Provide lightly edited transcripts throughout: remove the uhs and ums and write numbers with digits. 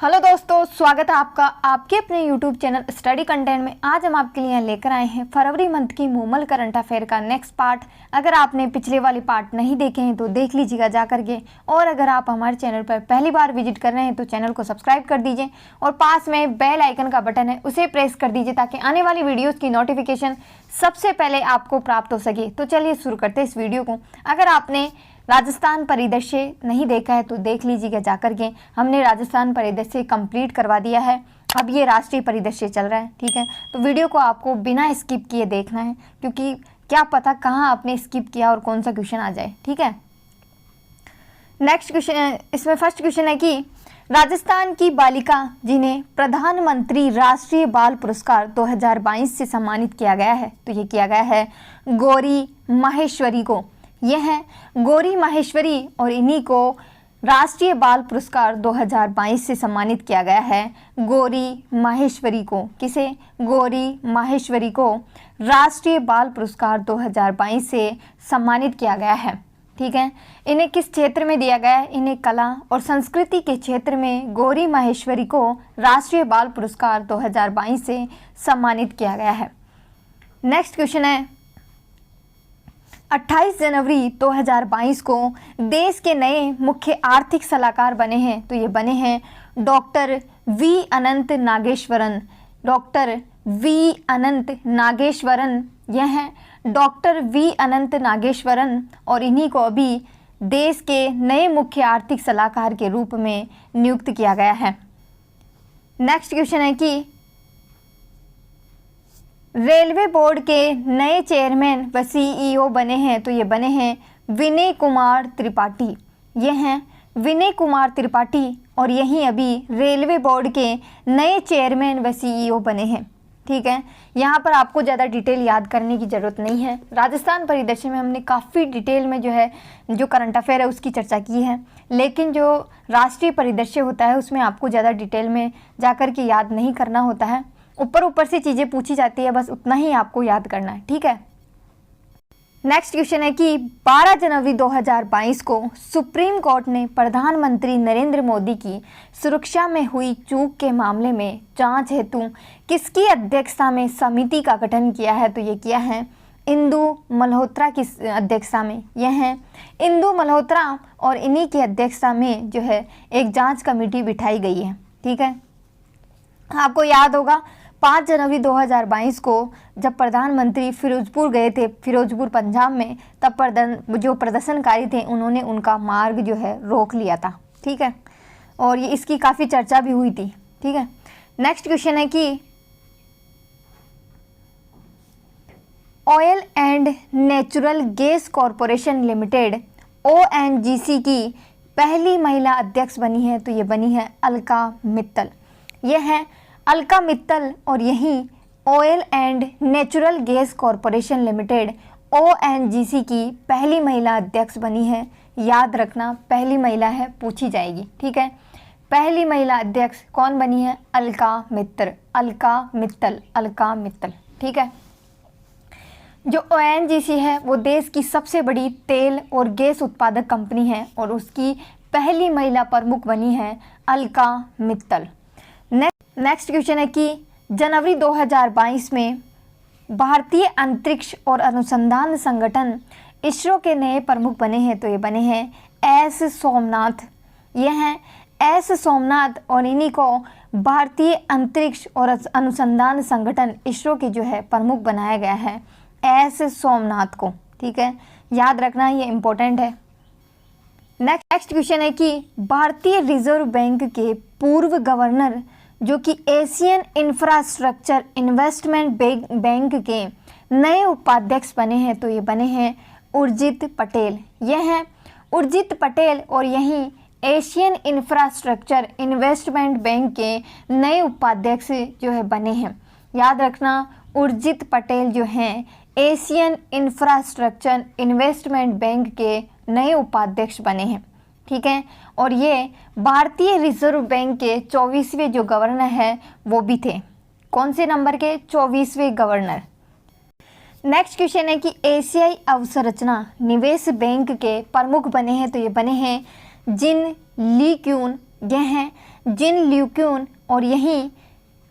Hello दोस्तों, स्वागत है आपका आपके अपने यूट्यूब चैनल स्टडी कंटेंट में। आज हम आपके लिए लेकर आए हैं फरवरी मंथ की मूमल करंट अफेयर का नेक्स्ट पार्ट। अगर आपने पिछले वाले पार्ट नहीं देखे हैं तो देख लीजिएगा जा करके, और अगर आप हमारे चैनल पर पहली बार विजिट कर रहे हैं तो चैनल को सब्सक्राइब कर दीजिए और पास में बेल आइकन का बटन है उसे प्रेस कर दीजिए ताकि आने वाली वीडियोज़ की नोटिफिकेशन सबसे पहले आपको प्राप्त हो सके। तो चलिए शुरू करते हैं इस वीडियो को। अगर आपने राजस्थान परिदृश्य नहीं देखा है तो देख लीजिएगा जाकर के। हमने राजस्थान परिदृश्य कंप्लीट करवा दिया है, अब ये राष्ट्रीय परिदृश्य चल रहा है। ठीक है, तो वीडियो को आपको बिना स्किप किए देखना है, क्योंकि क्या पता कहाँ आपने स्किप किया और कौन सा क्वेश्चन आ जाए। ठीक है, नेक्स्ट क्वेश्चन, इसमें फर्स्ट क्वेश्चन है कि राजस्थान की बालिका जिन्हें प्रधानमंत्री राष्ट्रीय बाल पुरस्कार 2022 से सम्मानित किया गया है, तो ये किया गया है गौरी माहेश्वरी को। यह है गौरी माहेश्वरी और इन्हीं को राष्ट्रीय बाल पुरस्कार 2022 से सम्मानित किया गया है। गौरी माहेश्वरी को, किसे? गौरी माहेश्वरी को राष्ट्रीय बाल पुरस्कार 2022 से सम्मानित किया गया है। ठीक है, इन्हें किस क्षेत्र में दिया गया है? इन्हें कला और संस्कृति के क्षेत्र में गौरी माहेश्वरी को राष्ट्रीय बाल पुरस्कार 2022 से सम्मानित किया गया है। नेक्स्ट क्वेश्चन है 28 जनवरी 2022 को देश के नए मुख्य आर्थिक सलाहकार बने हैं, तो ये बने हैं डॉक्टर वी अनंत नागेश्वरन। डॉक्टर वी अनंत नागेश्वरन, यह हैं डॉक्टर वी अनंत नागेश्वरन, और इन्हीं को अभी देश के नए मुख्य आर्थिक सलाहकार के रूप में नियुक्त किया गया है। नेक्स्ट क्वेश्चन है कि रेलवे बोर्ड के नए चेयरमैन व सीईओ बने हैं, तो ये बने हैं विनय कुमार त्रिपाठी। ये हैं विनय कुमार त्रिपाठी और यही अभी रेलवे बोर्ड के नए चेयरमैन व सीईओ बने हैं। ठीक है, यहाँ पर आपको ज़्यादा डिटेल याद करने की ज़रूरत नहीं है। राजस्थान परिदृश्य में हमने काफ़ी डिटेल में जो करंट अफेयर है उसकी चर्चा की है, लेकिन जो राष्ट्रीय परिदृश्य होता है उसमें आपको ज़्यादा डिटेल में जाकर के याद नहीं करना होता है। ऊपर ऊपर से चीज़ें पूछी जाती है, बस उतना ही आपको याद करना है। ठीक है, नेक्स्ट क्वेश्चन है कि 12 जनवरी 2022 को सुप्रीम कोर्ट ने प्रधानमंत्री नरेंद्र मोदी की सुरक्षा में हुई चूक के मामले में जांच हेतु किसकी अध्यक्षता में समिति का गठन किया है, तो ये किया है इंदु मल्होत्रा की अध्यक्षता में। यह है इंदु मल्होत्रा और इन्हीं की अध्यक्षता में जो है एक जांच कमेटी बिठाई गई है। ठीक है, आपको याद होगा 5 जनवरी 2022 को जब प्रधानमंत्री फिरोजपुर गए थे, फिरोजपुर पंजाब में, तब जो प्रदर्शनकारी थे उन्होंने उनका मार्ग जो है रोक लिया था। ठीक है, और ये इसकी काफ़ी चर्चा भी हुई थी। ठीक है, नेक्स्ट क्वेश्चन है कि oil and natural gas corporation limited ONGC की पहली महिला अध्यक्ष बनी है, तो ये बनी है अलका मित्तल। यह है अलका मित्तल और यही oil and natural gas corporation limited ONGC की पहली महिला अध्यक्ष बनी है। याद रखना, पहली महिला है, पूछी जाएगी। ठीक है, पहली महिला अध्यक्ष कौन बनी है? अलका मित्तल, अलका मित्तल, अलका मित्तल। ठीक है, जो ONGC है वो देश की सबसे बड़ी तेल और गैस उत्पादक कंपनी है और उसकी पहली महिला प्रमुख बनी है अलका मित्तल। नेक्स्ट क्वेश्चन है कि जनवरी 2022 में भारतीय अंतरिक्ष और अनुसंधान संगठन इसरो के नए प्रमुख बने हैं, तो ये बने हैं एस सोमनाथ। ये हैं एस सोमनाथ और इन्हीं को भारतीय अंतरिक्ष और अनुसंधान संगठन इसरो के जो है प्रमुख बनाया गया है, एस सोमनाथ को। ठीक है, याद रखना, ये इम्पोर्टेंट है। नेक्स्ट क्वेश्चन है कि भारतीय रिजर्व बैंक के पूर्व गवर्नर जो कि एशियन इंफ्रास्ट्रक्चर इन्वेस्टमेंट बैंक के नए उपाध्यक्ष बने हैं, तो ये बने हैं उर्जित पटेल। यह हैं उर्जित पटेल और यही एशियन इंफ्रास्ट्रक्चर इन्वेस्टमेंट बैंक के नए उपाध्यक्ष जो है बने हैं। याद रखना, उर्जित पटेल जो हैं एशियन इंफ्रास्ट्रक्चर इन्वेस्टमेंट बैंक के नए उपाध्यक्ष बने हैं। ठीक है, और ये भारतीय रिजर्व बैंक के 24वें जो गवर्नर हैं वो भी थे। कौन से नंबर के? 24वें गवर्नर। नेक्स्ट क्वेश्चन है कि एशियाई अवसंरचना निवेश बैंक के प्रमुख बने हैं, तो ये बने हैं जिन ली क्यून। यह हैं जिन ल्यूक्यून और यही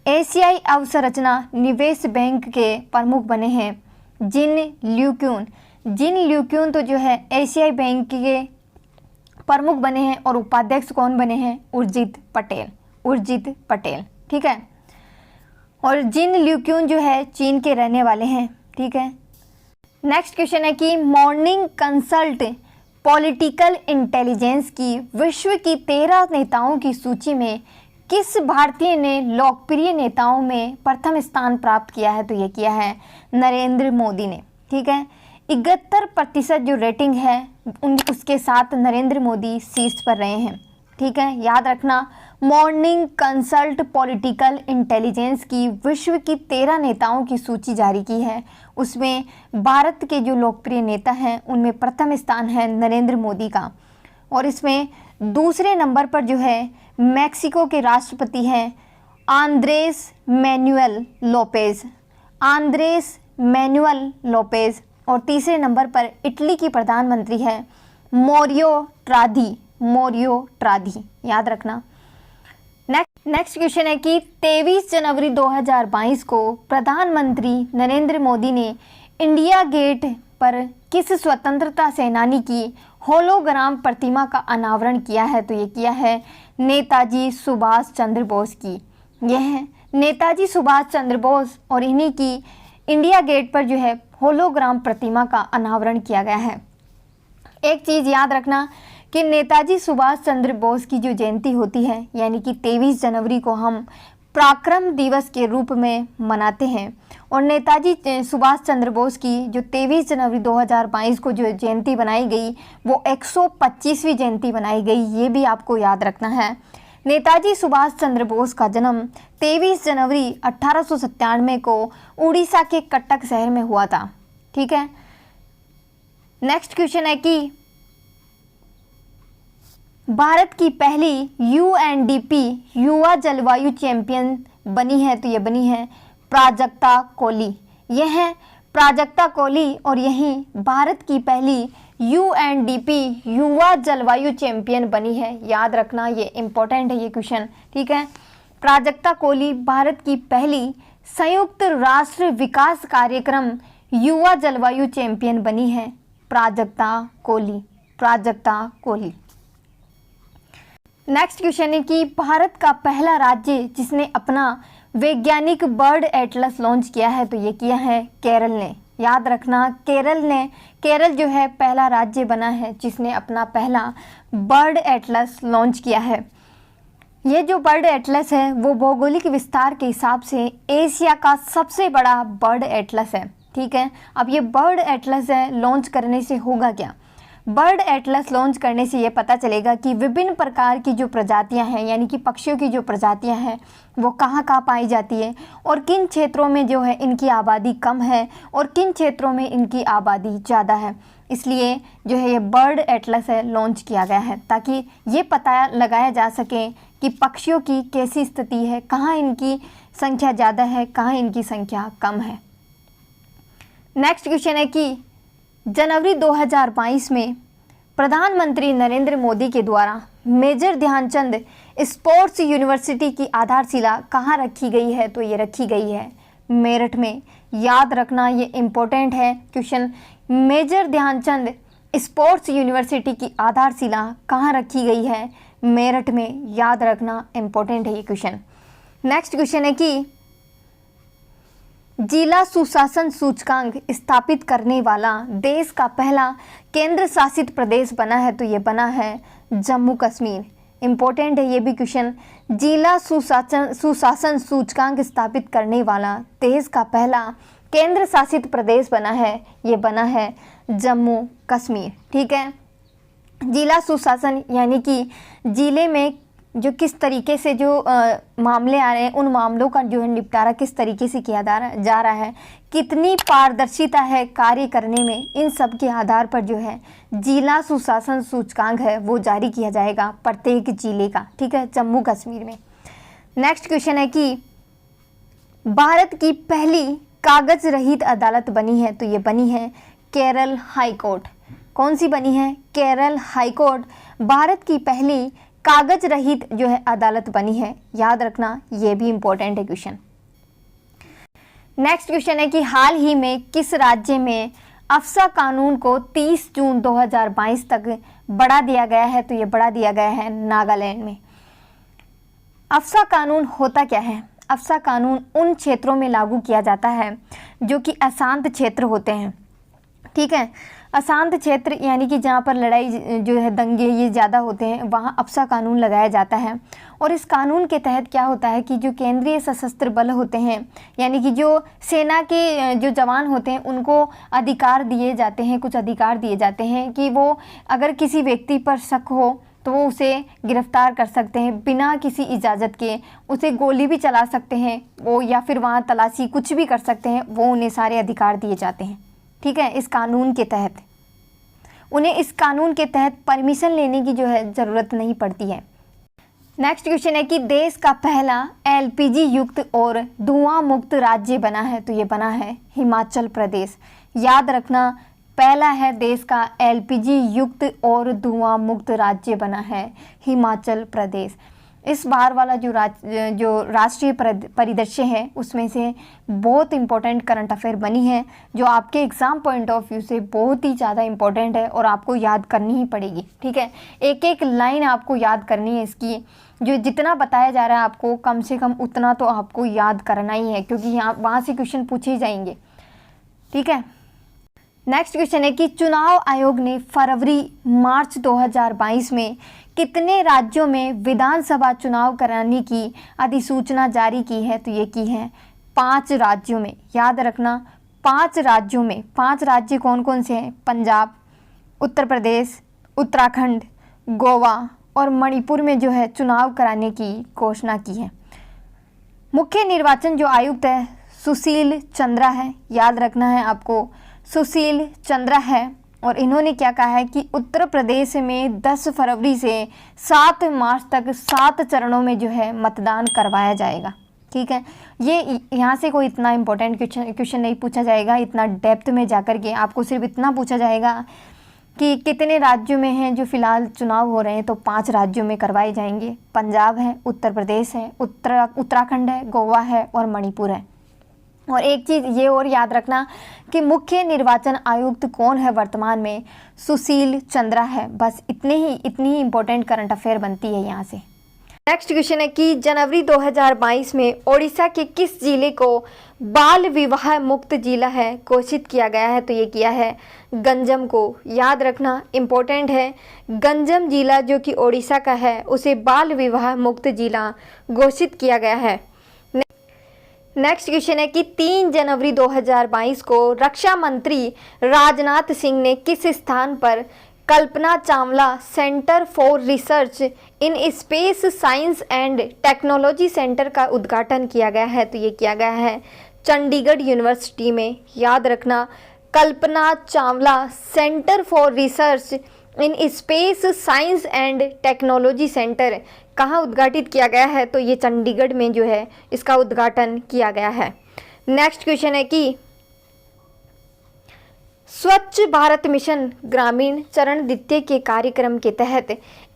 एशियाई अवसंरचना निवेश बैंक के प्रमुख बने हैं। जिन ल्यूक्यून तो जो है एशियाई बैंक के प्रमुख बने हैं और उपाध्यक्ष कौन बने हैं? उर्जित पटेल, ठीक है। और जिन ल्यूक्यून जो है चीन के रहने वाले हैं, ठीक है। नेक्स्ट क्वेश्चन है कि मॉर्निंग कंसल्ट पॉलिटिकल इंटेलिजेंस की विश्व की 13 नेताओं की सूची में किस भारतीय ने लोकप्रिय नेताओं में प्रथम स्थान प्राप्त किया है? तो ये किया है नरेंद्र मोदी ने, ठीक है। 71% जो रेटिंग है उसके साथ नरेंद्र मोदी शीर्ष पर रहे हैं, ठीक है। याद रखना, मॉर्निंग कंसल्ट पॉलिटिकल इंटेलिजेंस की विश्व की 13 नेताओं की सूची जारी की है, उसमें भारत के जो लोकप्रिय नेता हैं उनमें प्रथम स्थान है नरेंद्र मोदी का। और इसमें दूसरे नंबर पर जो है मैक्सिको के राष्ट्रपति हैं आंद्रेस मैनुअल लोपेज, और तीसरे नंबर पर इटली की प्रधानमंत्री है मोरियो ट्रादी, याद रखना। नेक्स्ट क्वेश्चन है कि 23 जनवरी 2022 को प्रधानमंत्री नरेंद्र मोदी ने इंडिया गेट पर किस स्वतंत्रता सेनानी की होलोग्राम प्रतिमा का अनावरण किया है? तो ये किया है नेताजी सुभाष चंद्र बोस की। यह है नेताजी सुभाष चंद्र बोस और इन्हीं की इंडिया गेट पर जो है होलोग्राम प्रतिमा का अनावरण किया गया है। एक चीज़ याद रखना कि नेताजी सुभाष चंद्र बोस की जो जयंती होती है यानी कि 23 जनवरी को हम पराक्रम दिवस के रूप में मनाते हैं, और नेताजी सुभाष चंद्र बोस की जो 23 जनवरी 2022 को जो जयंती बनाई गई वो 125वीं जयंती बनाई गई, ये भी आपको याद रखना है। नेताजी सुभाष चंद्र बोस का जन्म 23 जनवरी 1897 को उड़ीसा के कटक शहर में हुआ था, ठीक है। नेक्स्ट क्वेश्चन है कि भारत की पहली यूएनडीपी युवा जलवायु चैंपियन बनी है, तो ये बनी है प्राजक्ता कोली। यह है प्राजक्ता कोली और यही भारत की पहली यूएनडीपी युवा जलवायु चैंपियन बनी है। याद रखना, ये इम्पोर्टेंट है ये क्वेश्चन, ठीक है। प्राजक्ता कोली भारत की पहली संयुक्त राष्ट्र विकास कार्यक्रम युवा जलवायु चैंपियन बनी है प्राजक्ता कोली। नेक्स्ट क्वेश्चन है कि भारत का पहला राज्य जिसने अपना वैज्ञानिक बर्ड एटलस लॉन्च किया है, तो ये किया है केरल ने। याद रखना, केरल जो है पहला राज्य बना है जिसने अपना पहला बर्ड एटलस लॉन्च किया है। ये जो बर्ड एटलस है वो भौगोलिक विस्तार के हिसाब से एशिया का सबसे बड़ा बर्ड एटलस है, ठीक है। अब ये बर्ड एटलस है, लॉन्च करने से होगा क्या? बर्ड एटलस लॉन्च करने से ये पता चलेगा कि विभिन्न प्रकार की जो प्रजातियां हैं यानी कि पक्षियों की जो प्रजातियां हैं वो कहाँ पाई जाती है और किन क्षेत्रों में जो है इनकी आबादी कम है और किन क्षेत्रों में इनकी आबादी ज़्यादा है। इसलिए जो है ये बर्ड एटलस है लॉन्च किया गया है ताकि ये पता लगाया जा सके कि पक्षियों की कैसी स्थिति है, कहाँ इनकी संख्या ज़्यादा है, कहाँ इनकी संख्या कम है। नेक्स्ट क्वेश्चन है कि जनवरी 2022 में प्रधानमंत्री नरेंद्र मोदी के द्वारा मेजर ध्यानचंद स्पोर्ट्स यूनिवर्सिटी की आधारशिला कहाँ रखी गई है? तो ये रखी गई है मेरठ में। याद रखना, ये इम्पोर्टेंट है question. Major Dhyan Chand sports university की आधारशिला कहाँ रखी गई है? मेरठ में। याद रखना, इम्पोर्टेंट है ये क्वेश्चन। नेक्स्ट क्वेश्चन है कि जिला सुशासन सूचकांक स्थापित करने वाला देश का पहला केंद्र शासित प्रदेश बना है, तो ये बना है जम्मू कश्मीर। इम्पोर्टेंट है ये भी क्वेश्चन। जिला सुशासन सूचकांक स्थापित करने वाला देश का पहला केंद्र शासित प्रदेश बना है, ये बना है जम्मू कश्मीर, ठीक है। जिला सुशासन यानी कि जिले में जो किस तरीके से जो मामले आ रहे हैं उन मामलों का जो है निपटारा किस तरीके से किया जा रहा है, कितनी पारदर्शिता है कार्य करने में, इन सब के आधार पर जो है जिला सुशासन सूचकांक है वो जारी किया जाएगा प्रत्येक जिले का, ठीक है, जम्मू कश्मीर में। नेक्स्ट क्वेश्चन है कि भारत की पहली कागज रहित अदालत बनी है, तो ये बनी है केरल हाई कोर्ट। कौन सी बनी है? केरल हाई कोर्ट भारत की पहली कागज रहित जो है अदालत बनी है। याद रखना, ये भी इंपॉर्टेंट है क्वेश्चन। नेक्स्ट क्वेश्चन है कि हाल ही में किस राज्य में अफसा कानून को 30 जून 2022 तक बढ़ा दिया गया है? तो ये बढ़ा दिया गया है नागालैंड में। अफसा कानून होता क्या है? अफसा कानून उन क्षेत्रों में लागू किया जाता है जो कि अशांत क्षेत्र होते हैं। ठीक है, अशांत क्षेत्र यानी कि जहाँ पर लड़ाई जो है, दंगे ये ज़्यादा होते हैं, वहाँ अफसा कानून लगाया जाता है। और इस कानून के तहत क्या होता है कि जो केंद्रीय सशस्त्र बल होते हैं, यानी कि जो सेना के जो जवान होते हैं, उनको अधिकार दिए जाते हैं, कुछ अधिकार दिए जाते हैं कि वो अगर किसी व्यक्ति पर शक हो तो वो उसे गिरफ्तार कर सकते हैं बिना किसी इजाज़त के, उसे गोली भी चला सकते हैं वो, या फिर वहाँ तलाशी कुछ भी कर सकते हैं, वो उन्हें सारे अधिकार दिए जाते हैं। ठीक है, इस कानून के तहत उन्हें इस कानून के तहत परमिशन लेने की जो है ज़रूरत नहीं पड़ती है। नेक्स्ट क्वेश्चन है कि देश का पहला एलपीजी युक्त और धुआं मुक्त राज्य बना है? तो ये बना है हिमाचल प्रदेश। याद रखना, पहला है देश का एलपीजी युक्त और धुआं मुक्त राज्य बना है हिमाचल प्रदेश। इस बार वाला जो राष्ट्रीय परिदृश्य है उसमें से बहुत इंपॉर्टेंट करंट अफेयर बनी है, जो आपके एग्ज़ाम पॉइंट ऑफ व्यू से बहुत ही ज़्यादा इंपॉर्टेंट है और आपको याद करनी ही पड़ेगी। ठीक है, एक एक लाइन आपको याद करनी है इसकी, जो जितना बताया जा रहा है आपको कम से कम उतना तो आपको याद करना ही है, क्योंकि यहाँ वहाँ से क्वेश्चन पूछे ही जाएंगे। ठीक है, नेक्स्ट क्वेश्चन है कि चुनाव आयोग ने फरवरी-मार्च 2022 में कितने राज्यों में विधानसभा चुनाव कराने की अधिसूचना जारी की है? तो ये की है 5 राज्यों में। याद रखना, 5 राज्यों में। 5 राज्य कौन कौन से हैं? पंजाब, उत्तर प्रदेश, उत्तराखंड, गोवा और मणिपुर में जो है चुनाव कराने की घोषणा की है। मुख्य निर्वाचन जो आयुक्त है सुशील चंद्रा है। याद रखना है आपको, सुशील चंद्रा है। और इन्होंने क्या कहा है कि उत्तर प्रदेश में 10 फरवरी से 7 मार्च तक 7 चरणों में जो है मतदान करवाया जाएगा। ठीक है, ये यहाँ से कोई इतना इम्पोर्टेंट क्वेश्चन नहीं पूछा जाएगा, इतना डेप्थ में जाकर के आपको सिर्फ इतना पूछा जाएगा कि कितने राज्यों में हैं जो फ़िलहाल चुनाव हो रहे हैं। तो 5 राज्यों में करवाए जाएंगे। पंजाब है, उत्तर प्रदेश है, उत्तराखंड है, गोवा है और मणिपुर है। और एक चीज़ ये और याद रखना कि मुख्य निर्वाचन आयुक्त कौन है वर्तमान में? सुशील चंद्रा है। बस इतनी ही इम्पोर्टेंट करंट अफेयर बनती है यहाँ से। नेक्स्ट क्वेश्चन है कि जनवरी 2022 में ओडिशा के किस जिले को बाल विवाह मुक्त जिला है घोषित किया गया है? तो ये किया है गंजम को। याद रखना, इम्पोर्टेंट है, गंजम जिला जो कि ओडिशा का है उसे बाल विवाह मुक्त जिला घोषित किया गया है। नेक्स्ट क्वेश्चन है कि 3 जनवरी 2022 को रक्षा मंत्री राजनाथ सिंह ने किस स्थान पर Kalpana Chawla center for research in space science and technology center का उद्घाटन किया गया है? तो ये किया गया है चंडीगढ़ यूनिवर्सिटी में। याद रखना, Kalpana Chawla center for research in space science and technology center कहाँ उद्घाटित किया गया है? तो ये चंडीगढ़ में जो है इसका उद्घाटन किया गया है। नेक्स्ट क्वेश्चन है कि स्वच्छ भारत मिशन ग्रामीण चरण द्वितीय के कार्यक्रम के तहत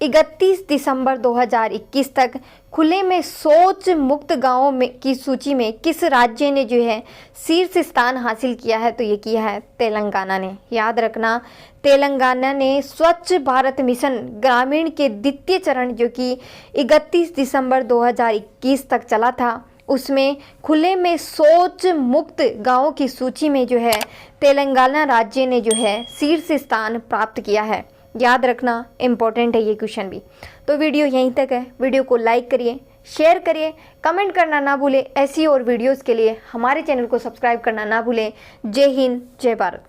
31 दिसंबर 2021 तक खुले में शौच मुक्त गांवों में की सूची में किस राज्य ने जो है शीर्ष स्थान हासिल किया है? तो ये किया है तेलंगाना ने। याद रखना, तेलंगाना ने स्वच्छ भारत मिशन ग्रामीण के द्वितीय चरण जो कि 31 दिसंबर 2021 तक चला था, उसमें खुले में शौच मुक्त गांवों की सूची में जो है तेलंगाना राज्य ने जो है शीर्ष स्थान प्राप्त किया है। याद रखना, इम्पोर्टेंट है ये क्वेश्चन भी। तो वीडियो यहीं तक है। वीडियो को लाइक करिए, शेयर करिए, कमेंट करना ना भूलें। ऐसी और वीडियोस के लिए हमारे चैनल को सब्सक्राइब करना ना भूलें। जय हिंद, जय भारत।